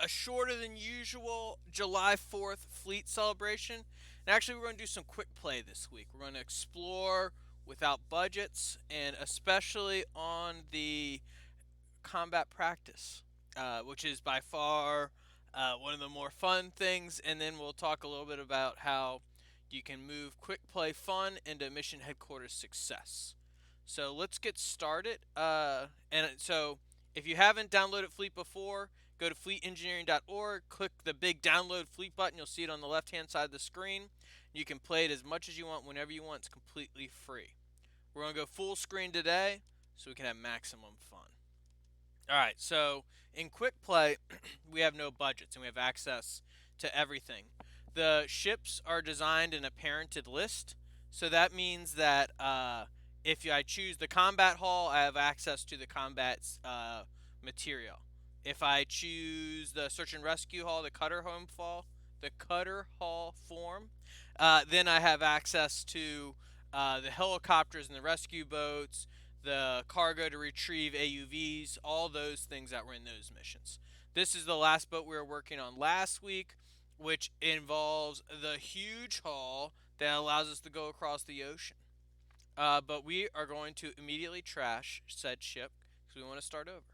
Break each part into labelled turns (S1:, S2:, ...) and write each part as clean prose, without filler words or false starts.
S1: a shorter than usual July 4th fleet celebration. And actually, we're going to do some quick play this week. We're going to explore without budgets, and especially on the combat practice, which is by far one of the more fun things. And then we'll talk a little bit about how you can move quick play fun into mission headquarters success. So let's get started. And so if you haven't downloaded Fleet before, go to fleetengineering.org, click the big download Fleet button. You'll see it on the left hand side of the screen. You can play it as much as you want, whenever you want. It's completely free. We're going to go full screen today so we can have maximum fun. All right, so in quick play, we have no budgets and we have access to everything. The ships are designed in a parented list, so that means that if I choose the combat hull, I have access to the combat material. If I choose the search and rescue hull, the cutter hull form, then I have access to the helicopters and the rescue boats, the cargo to retrieve AUVs, all those things that were in those missions. This is the last boat we were working on last week, which involves the huge hull that allows us to go across the ocean. But we are going to immediately trash said ship because we want to start over.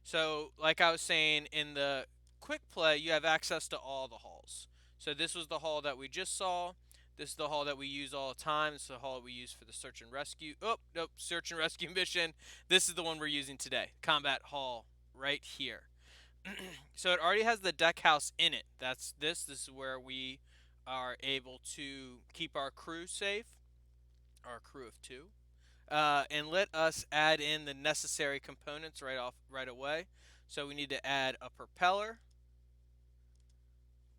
S1: So, like I was saying, in the quick play, you have access to all the hulls. So this was the hull that we just saw. This is the hull that we use all the time. This is the hull we use for the search and rescue. Oh, nope, search and rescue mission. This is the one we're using today. Combat hull right here. So it already has the deck house in it. This is where we are able to keep our crew safe, our crew of two. And let us add in the necessary components right away. So we need to add a propeller,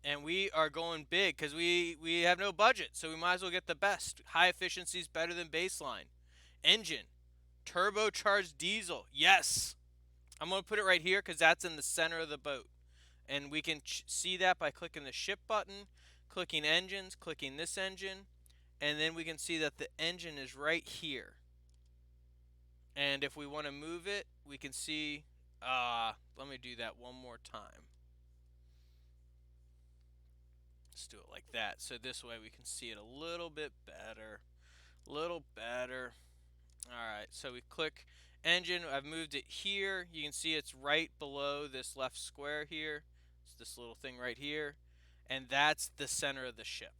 S1: and we are going big because we have no budget, so we might as well get the best. High efficiency is better than baseline. Engine, turbocharged diesel. Yes, I'm going to put it right here because that's in the center of the boat, and we can see that by clicking the ship button, clicking engines, clicking this engine, and then we can see that the engine is right here. And if we want to move it, we can see, let me do that one more time. Let's do it like that. So this way we can see it a little bit better. A little better. Alright, so we click engine. I've moved it here. You can see it's right below this left square here. It's this little thing right here. And that's the center of the ship.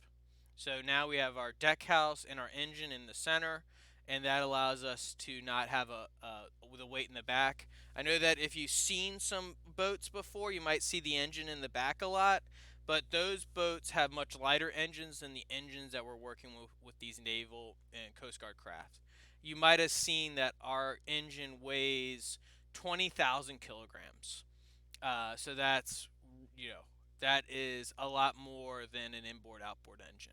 S1: So now we have our deck house and our engine in the center, and that allows us to not have the weight in the back. I know that if you've seen some boats before, you might see the engine in the back a lot, but those boats have much lighter engines than the engines that we're working with these naval and Coast Guard craft. You might have seen that our engine weighs 20,000 kilograms. So that's, that is a lot more than an inboard-outboard engine.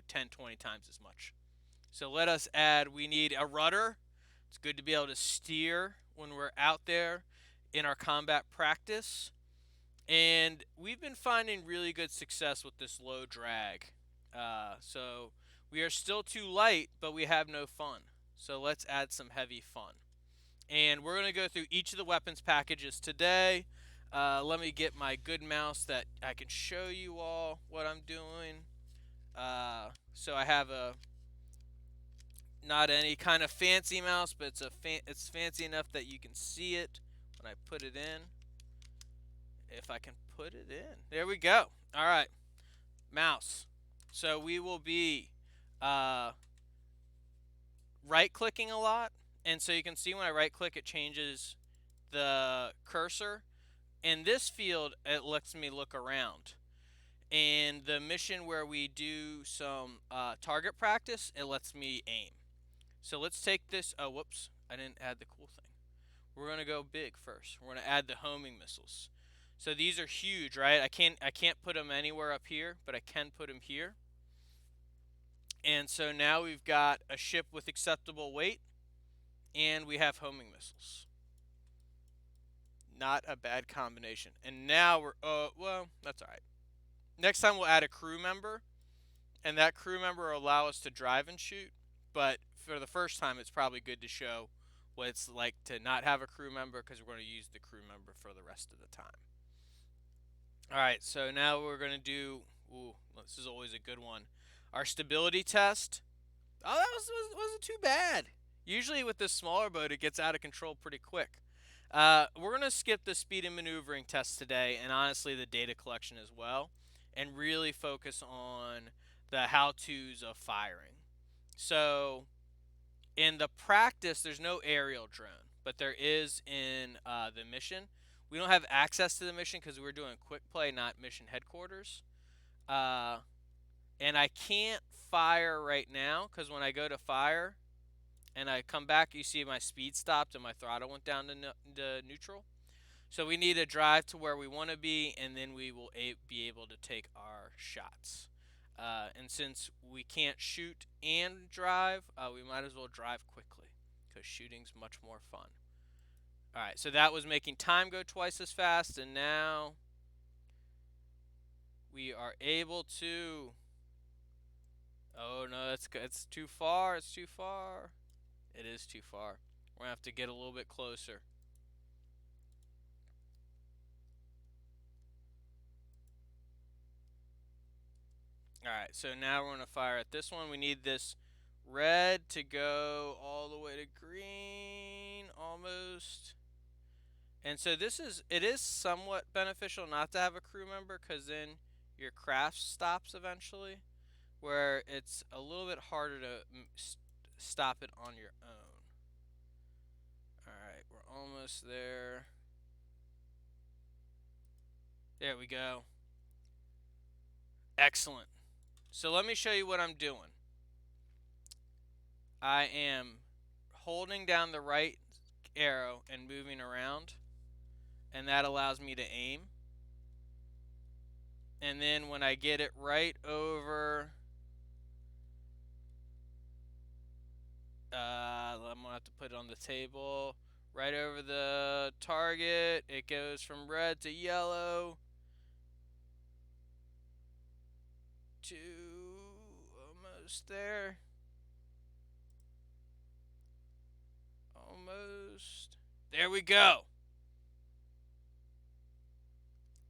S1: 10, 20 times as much. So let us add, we need a rudder. It's good to be able to steer when we're out there in our combat practice. And we've been finding really good success with this low drag. So we are still too light, but we have no fun. So let's add some heavy fun. And we're going to go through each of the weapons packages today. Let me get my good mouse that I can show you all what I'm doing. So I have not any kind of fancy mouse, but it's fancy enough that you can see it when I put it in. If I can put it in. There we go. All right. Mouse. So we will be right-clicking a lot. And so you can see when I right-click, it changes the cursor. In this field, it lets me look around. In the mission where we do some target practice, it lets me aim. So let's take this. Oh, whoops. I didn't add the cool thing. We're going to go big first. We're going to add the homing missiles. So these are huge, right? I can't put them anywhere up here, but I can put them here. And so now we've got a ship with acceptable weight, and we have homing missiles. Not a bad combination. And now we're, well, that's all right. Next time we'll add a crew member, and that crew member will allow us to drive and shoot. But for the first time, it's probably good to show what it's like to not have a crew member, because we're going to use the crew member for the rest of the time. All right, so now we're going to do, ooh, this is always a good one. Our stability test. Oh, that wasn't too bad. Usually with this smaller boat, it gets out of control pretty quick. We're going to skip the speed and maneuvering test today, and honestly the data collection as well, and really focus on the how-tos of firing. So in the practice, there's no aerial drone, but there is in the mission. We don't have access to the mission because we're doing quick play, not mission headquarters. Uh, and I can't fire right now because when I go to fire and I come back, you see my speed stopped and my throttle went down to neutral. So we need to drive to where we want to be, and then we will be able to take our shots. And since we can't shoot and drive, we might as well drive quickly because shooting's much more fun. All right, so that was making time go twice as fast, and now we are able to. Oh no, it's too far. It's too far. It is too far. We're gonna have to get a little bit closer. Alright, so now we're going to fire at this one. We need this red to go all the way to green, almost. And so it is somewhat beneficial not to have a crew member because then your craft stops eventually, where it's a little bit harder to stop it on your own. Alright, we're almost there. There we go. Excellent. So let me show you what I'm doing. I am holding down the right arrow and moving around, and that allows me to aim. And then when I get it right over, I'm gonna have to put it on the table, right over the target. It goes from red to yellow to almost there. Almost. There we go.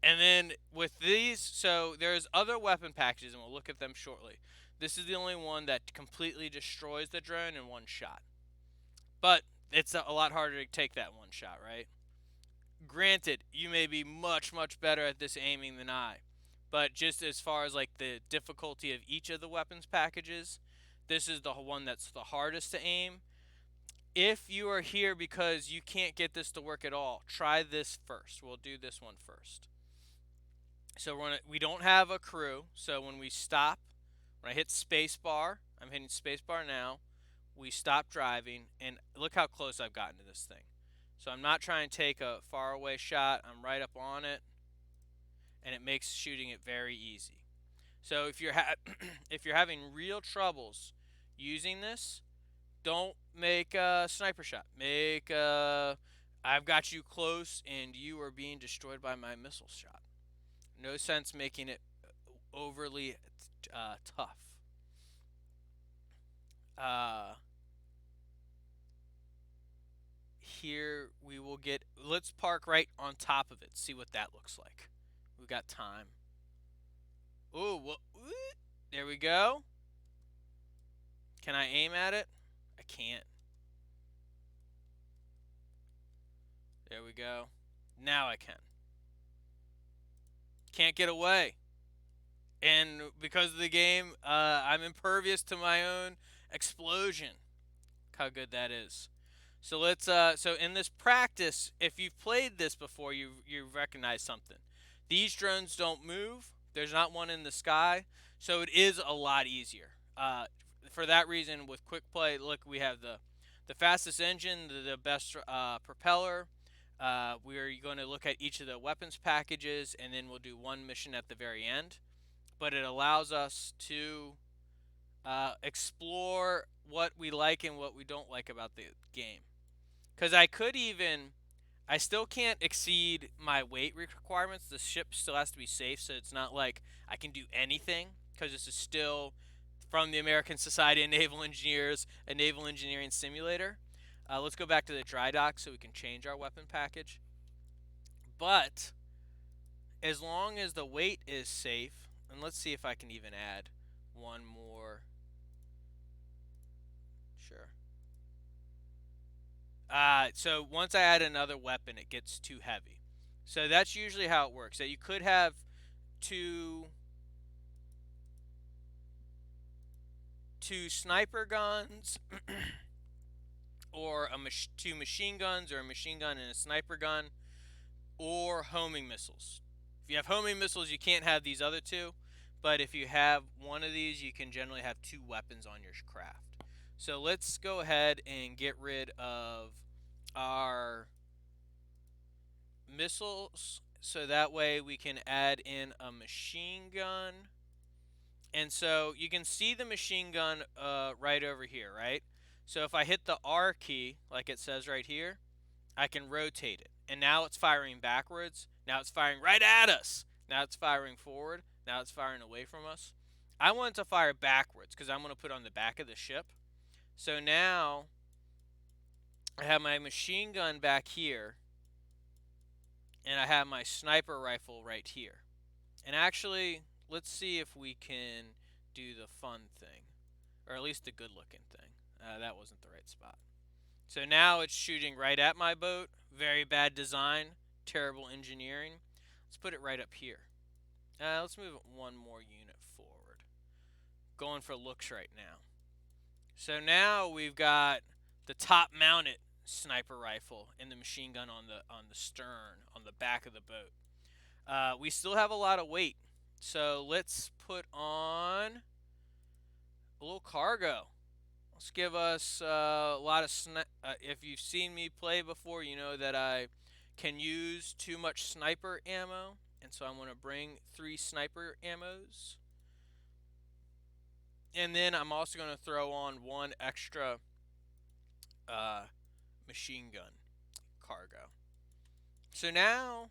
S1: And then with these, so there's other weapon packages, and we'll look at them shortly. This is the only one that completely destroys the drone in one shot. But it's a lot harder to take that one shot, right? Granted, you may be much, much better at this aiming than I. But just as far as like the difficulty of each of the weapons packages, this is the one that's the hardest to aim. If you are here because you can't get this to work at all, try this first. We'll do this one first. So we don't have a crew. So when we stop, when I hit spacebar, I'm hitting spacebar now. We stop driving, and look how close I've gotten to this thing. So I'm not trying to take a far away shot. I'm right up on it, and it makes shooting it very easy. So if you're if you're having real troubles using this, don't make a sniper shot. Make a I've got you close, and you are being destroyed by my missile shot. No sense making it overly tough. Here we will get. Let's park right on top of it. See what that looks like. We've got time. Ooh, there we go. Can I aim at it? I can't. There we go. Now I can. Can't get away. And because of the game, I'm impervious to my own explosion. Look how good that is. So let's so in this practice, if you've played this before, you recognize something. These drones don't move. There's not one in the sky, so it is a lot easier. For that reason, with quick play, look, we have the fastest engine, the best propeller. We are going to look at each of the weapons packages, and then we'll do one mission at the very end. But it allows us to explore what we like and what we don't like about the game. Because I still can't exceed my weight requirements. The ship still has to be safe, so it's not like I can do anything, because this is still from the American Society of Naval Engineers, a naval engineering simulator. Let's go back to the dry dock so we can change our weapon package. But as long as the weight is safe, and let's see if I can even add one more. Sure. So once I add another weapon, it gets too heavy. So that's usually how it works. So you could have two two sniper guns, or two machine guns, or a machine gun and a sniper gun, or homing missiles. If you have homing missiles, you can't have these other two. But if you have one of these, you can generally have two weapons on your craft. So let's go ahead and get rid of our missiles, so that way we can add in a machine gun. And so you can see the machine gun right over here, right? So if I hit the R key, like it says right here, I can rotate it. And now it's firing backwards. Now it's firing right at us. Now it's firing forward. Now it's firing away from us. I want it to fire backwards because I'm going to put it on the back of the ship. So now I have my machine gun back here, and I have my sniper rifle right here. And actually, let's see if we can do the fun thing, or at least the good looking thing. That wasn't the right spot. So now it's shooting right at my boat. Very bad design, terrible engineering. Let's put it right up here. Let's move it one more unit forward. Going for looks right now. So now we've got the top mounted sniper rifle and the machine gun on the stern, on the back of the boat. We still have a lot of weight, so let's put on a little cargo. Let's give us a lot of if you've seen me play before, you know that I can use too much sniper ammo, and so I'm going to bring 3 sniper ammos. And then I'm also going to throw on 1 extra machine gun cargo. So now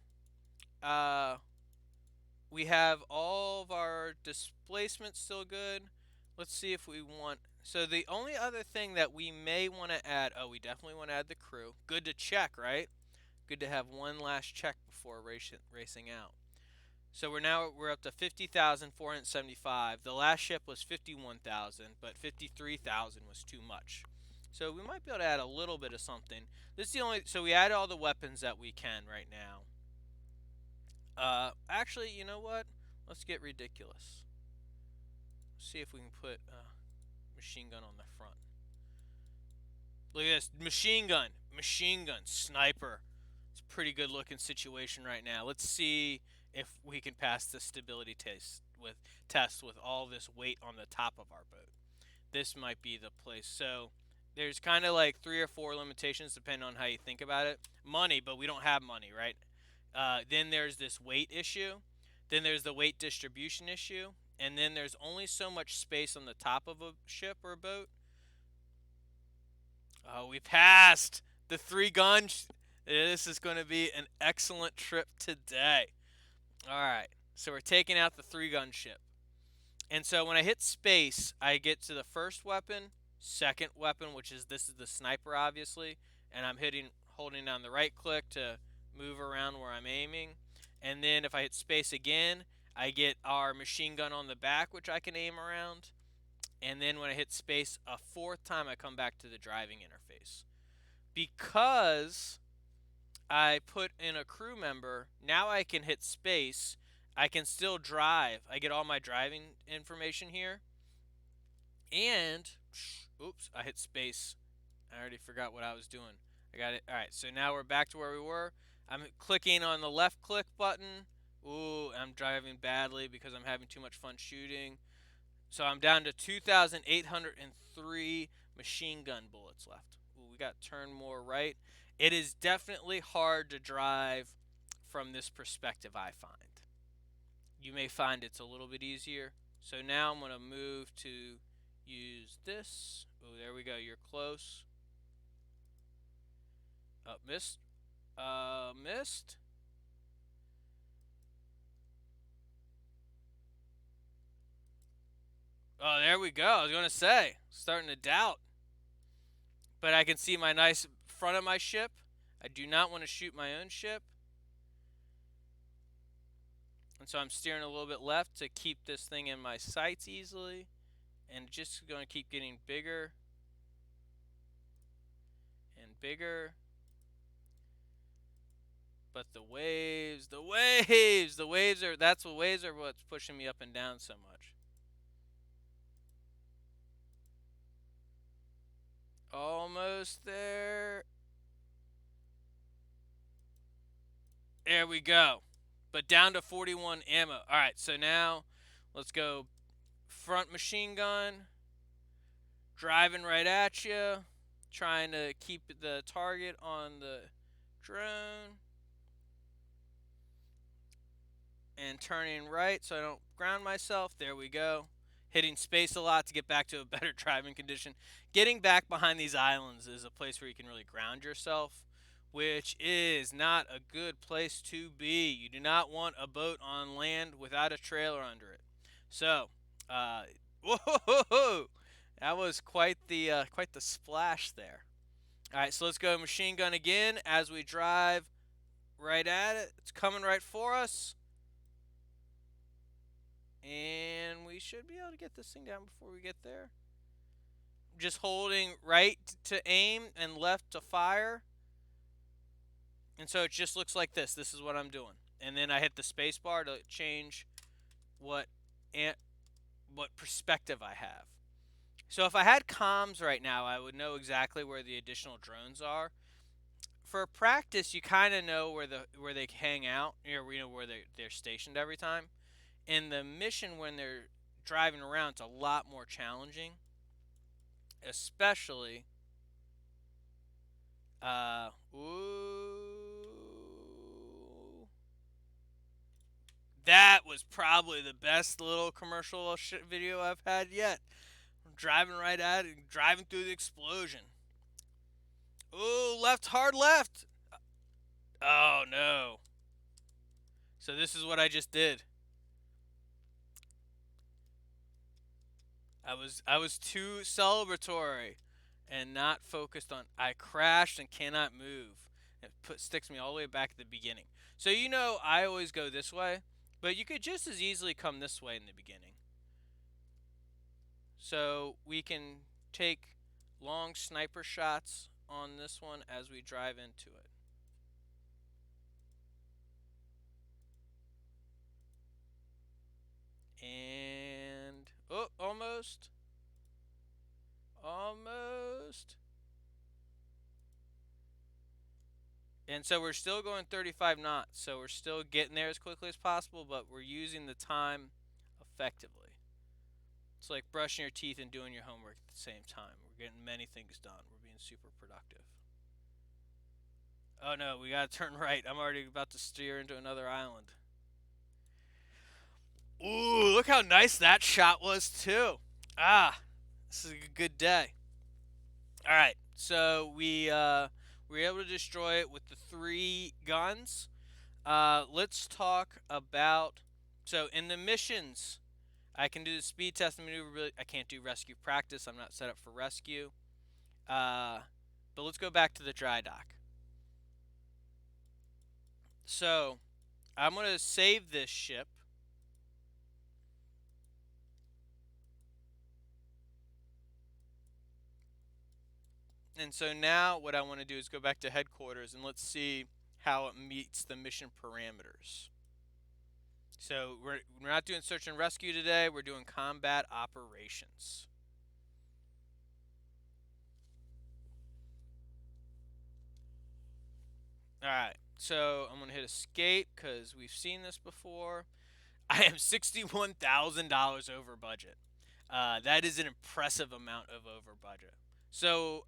S1: we have all of our displacement still good. Let's see if we want. So the only other thing that we may want to add. Oh, we definitely want to add the crew. Good to check, right? Good to have one last check before racing out. So we're up to 50,475. The last ship was 51,000, but 53,000 was too much. So we might be able to add a little bit of something. This is the only. So we add all the weapons that we can right now. Actually, you know what? Let's get ridiculous. See if we can put a machine gun on the front. Look at this. Machine gun, sniper. It's a pretty good looking situation right now. Let's see if we can pass the stability test with all this weight on the top of our boat. This might be the place. So there's kind of like 3 or 4 limitations depending on how you think about it. Money, but we don't have money, right? Then there's this weight issue. Then there's the weight distribution issue. And then there's only so much space on the top of a ship or a boat. Oh, we passed the 3 guns. This is going to be an excellent trip today. All right, so we're taking out the 3 gun ship. And so when I hit space, I get to the first weapon, second weapon, which is this is the sniper, obviously, and I'm holding down the right click to move around where I'm aiming. And then if I hit space again, I get our machine gun on the back, which I can aim around. And then when I hit space a 4th time, I come back to the driving interface. Because I put in a crew member, now I can hit space. I can still drive. I get all my driving information here. And, oops, I hit space. I already forgot what I was doing. I got it. All right, so now we're back to where we were. I'm clicking on the left click button. Ooh, I'm driving badly because I'm having too much fun shooting. So I'm down to 2,803 machine gun bullets left. Ooh, we got turn more right. It is definitely hard to drive from this perspective, I find. You may find it's a little bit easier. So now I'm going to move to use this. Oh, there we go. You're close. Missed. Missed. Oh, there we go. I was going to say, starting to doubt. But I can see my nice front of my ship. I do not want to shoot my own ship. And so I'm steering a little bit left to keep this thing in my sights easily. And just going to keep getting bigger and bigger. But the waves, that's the waves are what's pushing me up and down so much. Almost there. There we go. But down to 41 ammo. All right, so now let's go front machine gun, driving right at you, trying to keep the target on the drone, and turning right so I don't ground myself. There we go. Hitting space a lot to get back to a better driving condition. Getting back behind these islands is a place where you can really ground yourself, which is not a good place to be. You do not want a boat on land without a trailer under it. So, uh, whoa, that was quite the splash there. All right, so let's go machine gun again as we drive right at it. It's coming right for us. And we should be able to get this thing down before we get there. Just holding right to aim and left to fire. And so it just looks like this. This is what I'm doing. And then I hit the space bar to change what perspective I have. So if I had comms right now, I would know exactly where the additional drones are. For practice, you kind of know where they hang out, or you know where they're stationed every time. In the mission, when they're driving around, it's a lot more challenging, especially. That was probably the best little commercial video I've had yet. I'm driving right at it, driving through the explosion. Ooh, left, hard left. Oh no. So this is what I just did. I was too celebratory and not focused on. I crashed and cannot move. It sticks me all the way back at the beginning. So you know I always go this way, but you could just as easily come this way in the beginning. So we can take long sniper shots on this one as we drive into it. And oh, almost. Almost. And so we're still going 35 knots. So we're still getting there as quickly as possible, but we're using the time effectively. It's like brushing your teeth and doing your homework at the same time. We're getting many things done. We're being super productive. Oh no, we gotta turn right. I'm already about to steer into another island. Ooh, look how nice that shot was too. Ah, this is a good day. All right, so we were able to destroy it with the 3 guns. Let's talk about. So in the missions, I can do the speed test and maneuver. I can't do rescue practice. I'm not set up for rescue. But let's go back to the dry dock. So I'm going to save this ship. And so now what I want to do is go back to headquarters and let's see how it meets the mission parameters. So we're not doing search and rescue today. We're doing combat operations. Alright, so I'm going to hit escape because we've seen this before. I am $61,000 over budget. That is an impressive amount of over budget. So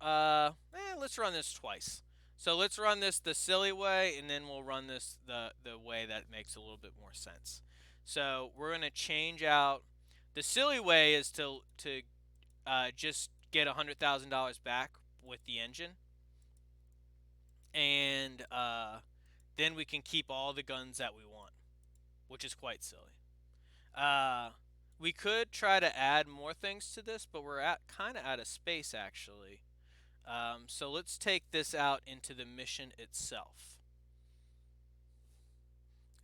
S1: let's run this twice. So let's run this the silly way, and then we'll run this the way that makes a little bit more sense. So we're going to change out. The silly way is to just get $100,000 back with the engine, and then we can keep all the guns that we want, which is quite silly. We could try to add more things to this, but we're kind of out of space actually. So let's take this out into the mission itself.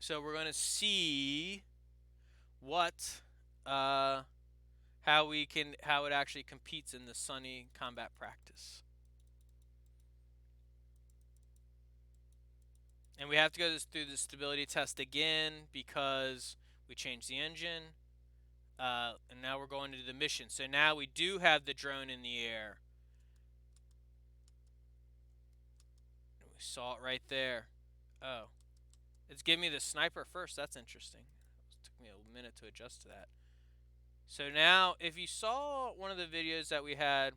S1: So we're going to see what uh, how it actually competes in the sunny combat practice. And we have to go through the stability test again because we changed the engine. And now we're going into the mission. So now we do have the drone in the air. We saw it right there. Oh, it's giving me the sniper first. That's interesting. It took me a minute to adjust to that. So now, if you saw one of the videos that we had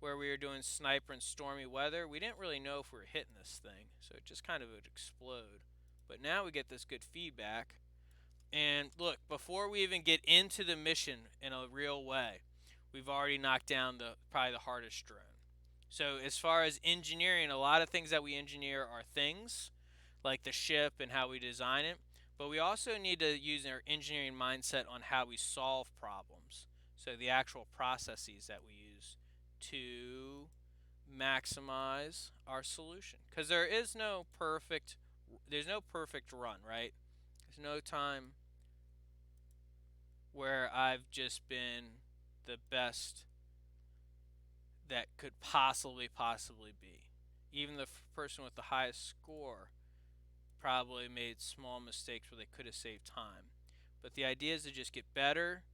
S1: where we were doing sniper in stormy weather, we didn't really know if we were hitting this thing. So it just kind of would explode. But now we get this good feedback. And look, before we even get into the mission in a real way, we've already knocked down probably the hardest drone. So as far as engineering, a lot of things that we engineer are things like the ship and how we design it, but we also need to use our engineering mindset on how we solve problems. So the actual processes that we use to maximize our solution, because there's no perfect run, right? There's no time where I've just been the best that could possibly be. Even the person with the highest score probably made small mistakes where they could have saved time. But the idea is to just get better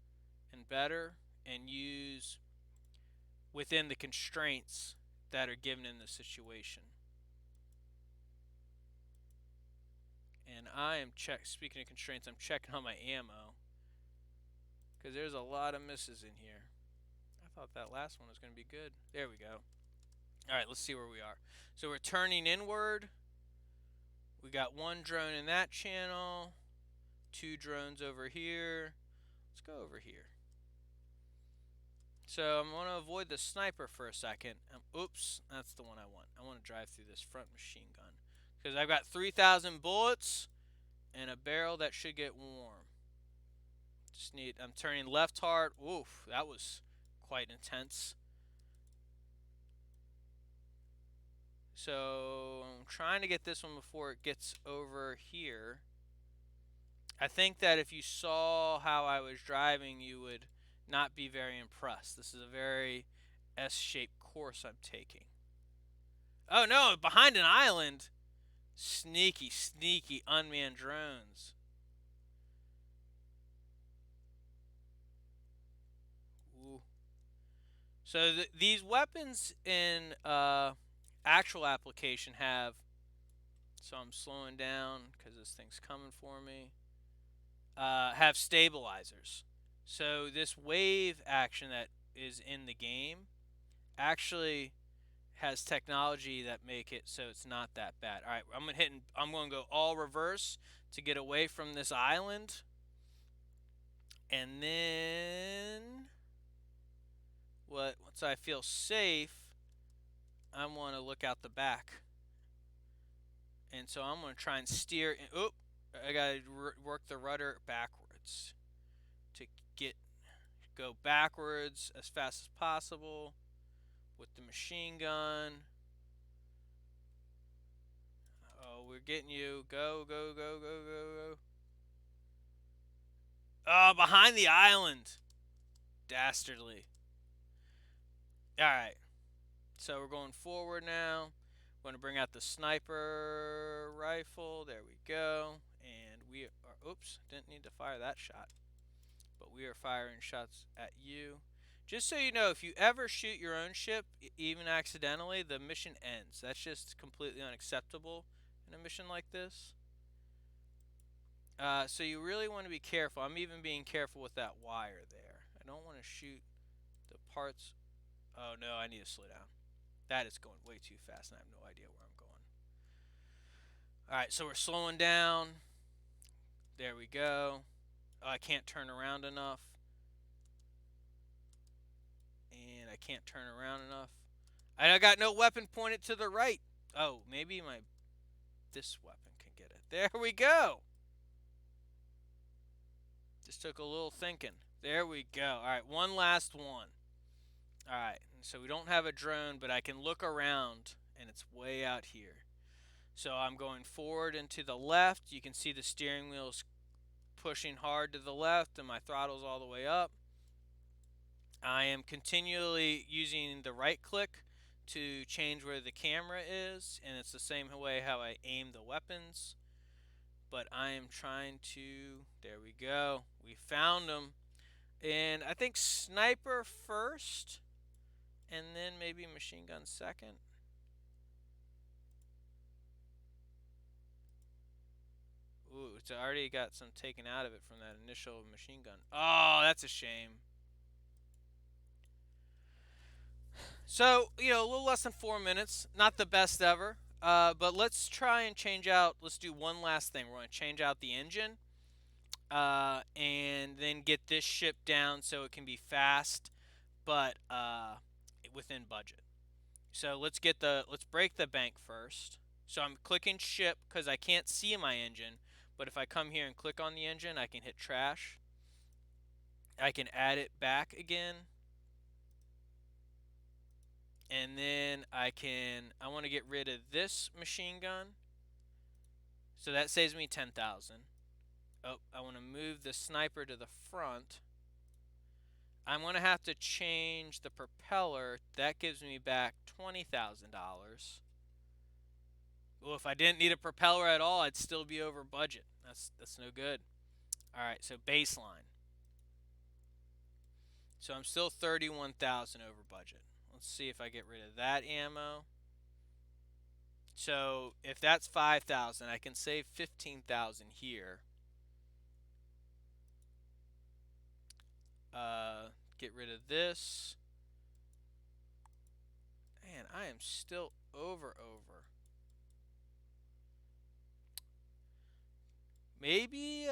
S1: and better and use within the constraints that are given in the situation. And speaking of constraints, I'm checking on my ammo because there's a lot of misses in here. I thought that last one was going to be good. There we go. All right, let's see where we are. So we're turning inward. We got one drone in that channel, two drones over here. Let's go over here. So I'm going to avoid the sniper for a second. Oops, that's the one I want. I want to drive through this front machine gun because I've got 3,000 bullets and a barrel that should get warm. I'm turning left hard. Oof, that was quite intense. So I'm trying to get this one before it gets over here. I think that if you saw how I was driving, you would not be very impressed. This is a very S-shaped course I'm taking. Oh no, behind an island. Sneaky, sneaky unmanned drones. Ooh. So these weapons in actual application have. So I'm slowing down because this thing's coming for me. Have stabilizers. So this wave action that is in the game actually has technology that make it so it's not that bad. All right, I'm going to go all reverse to get away from this island. And then once I feel safe, I want to look out the back. And so I'm going to try and steer. I got to work the rudder backwards to go backwards as fast as possible with the machine gun. Oh, we're getting you. Go, go, go, go, go, go. Oh, behind the island. Dastardly. Alright. So we're going forward now. Going to bring out the sniper rifle. There we go. And we are. Oops. Didn't need to fire that shot. But we are firing shots at you. Just so you know, if you ever shoot your own ship, even accidentally, the mission ends. That's just completely unacceptable in a mission like this. So you really want to be careful. I'm even being careful with that wire there. I don't want to shoot the parts. Oh no, I need to slow down. That is going way too fast and I have no idea where I'm going. Alright, so we're slowing down. There we go. Oh, I can't turn around enough. And I can't turn around enough. I got no weapon pointed to the right. Oh, maybe this weapon can get it. There we go. Just took a little thinking. There we go. Alright, one last one. Alright, so we don't have a drone, but I can look around, and it's way out here. So I'm going forward and to the left. You can see the steering wheel's pushing hard to the left and my throttle's all the way up. I am continually using the right click to change where the camera is, and it's the same way how I aim the weapons. But I am trying to, there we go, we found them. And I think sniper first, and then maybe machine gun second. Ooh, it's already got some taken out of it from that initial machine gun. Oh, that's a shame. So, a little less than 4 minutes. Not the best ever. But let's try and change out. Let's do one last thing. We're going to change out the engine, and then get this ship down so it can be fast, but within budget. So let's break the bank first. So I'm clicking ship because I can't see my engine. But if I come here and click on the engine, I can hit trash. I can add it back again. And then I want to get rid of this machine gun. So that saves me 10,000. Oh, I want to move the sniper to the front. I'm going to have to change the propeller. That gives me back $20,000. Well, if I didn't need a propeller at all, I'd still be over budget. That's no good. All right, so baseline. So I'm still 31,000 over budget. Let's see if I get rid of that ammo. So if that's 5,000, I can save 15,000 here. Get rid of this. Man, I am still over. Maybe.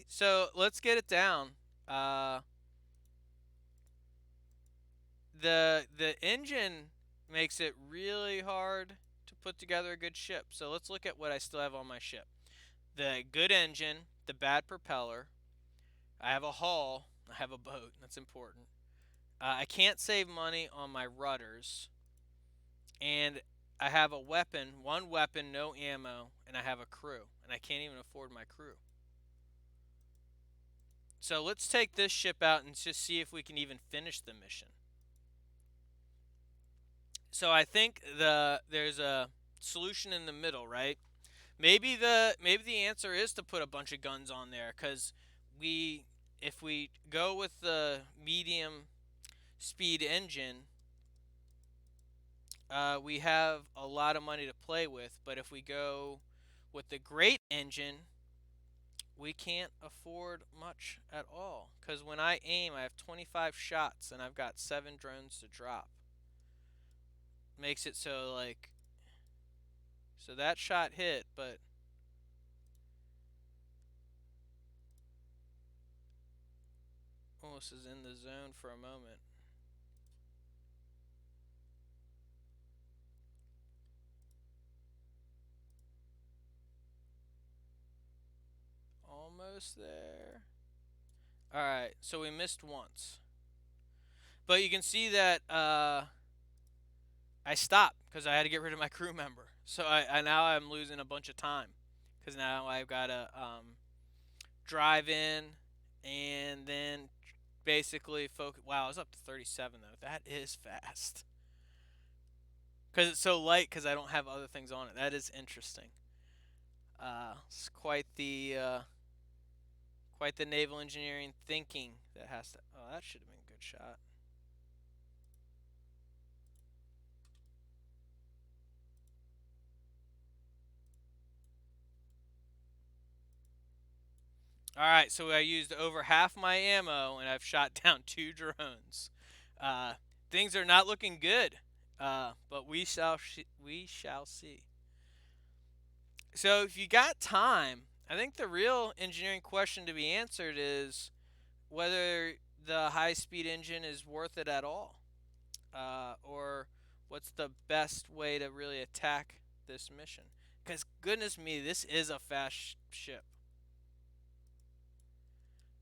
S1: So let's get it down. Uh, the engine makes it really hard to put together a good ship. So let's look at what I still have on my ship. The good engine, the bad propeller. I have a hull. I have a boat. That's important. I can't save money on my rudders, and I have a weapon, one weapon, no ammo, and I have a crew, and I can't even afford my crew. So let's take this ship out and just see if we can even finish the mission. So I think there's a solution in the middle, right? Maybe the answer is to put a bunch of guns on there, because if we go with the medium speed engine, we have a lot of money to play with. But if we go with the great engine, we can't afford much at all. Because when I aim, I have 25 shots and I've got 7 drones to drop. Makes it so, like, so that shot hit, but almost is in the zone for a moment. Almost there. Alright, so we missed once. But you can see that I stopped because I had to get rid of my crew member. So now I'm losing a bunch of time because now I've got to drive in and then basically focus. Wow, I was up to 37 though. That is fast because it's so light because I don't have other things on it. That is interesting. It's quite the naval engineering thinking that has to. Oh, that should have been a good shot. All right, so I used over half my ammo and I've shot down 2 drones. Uh, things are not looking good, but we shall see. So if you got time, I think the real engineering question to be answered is whether the high-speed engine is worth it at all, or what's the best way to really attack this mission. Because goodness me, this is a fast ship.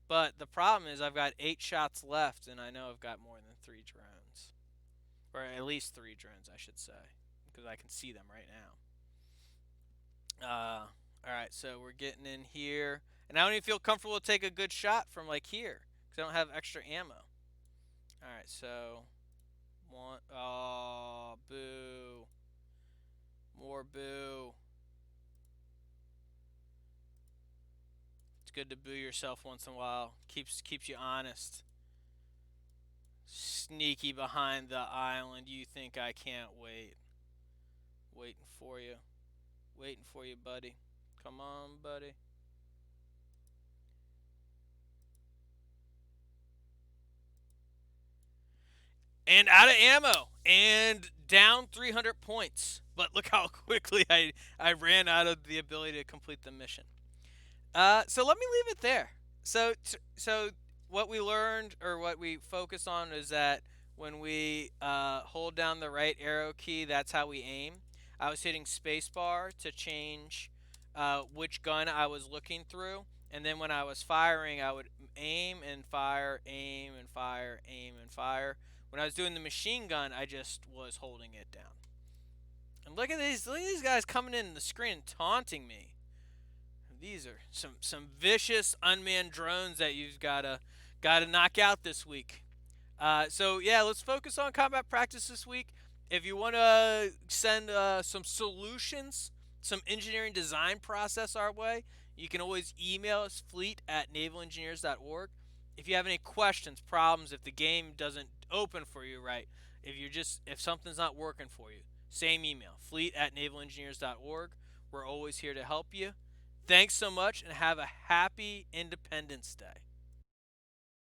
S1: But the problem is I've got 8 shots left, and I know I've got more than 3 drones. Or at least 3 drones, I should say. Because I can see them right now. All right, so we're getting in here, and I don't even feel comfortable to take a good shot from like here because I don't have extra ammo. All right, so one. Oh, boo! More boo. It's good to boo yourself once in a while. Keeps you honest. Sneaky behind the island. You think I can't wait? Waiting for you. Waiting for you, buddy. Come on, buddy. And out of ammo. And down 300 points. But look how quickly I ran out of the ability to complete the mission. So let me leave it there. So what we learned or what we focus on is that when we hold down the right arrow key, that's how we aim. I was hitting spacebar to change which gun I was looking through, and then when I was firing, I would aim and fire, aim and fire, aim and fire. When I was doing the machine gun, I just was holding it down. And look at these guys coming in the screen and taunting me. These are some vicious unmanned drones that you've gotta knock out this week. So yeah, let's focus on combat practice this week. If you want to send some solutions, some engineering design process our way, you can always email us fleet@navalengineers.org. If you have any questions, problems, if the game doesn't open for you right, if something's not working for you, same email fleet@navalengineers.org. We're always here to help you. Thanks so much and have a happy Independence Day.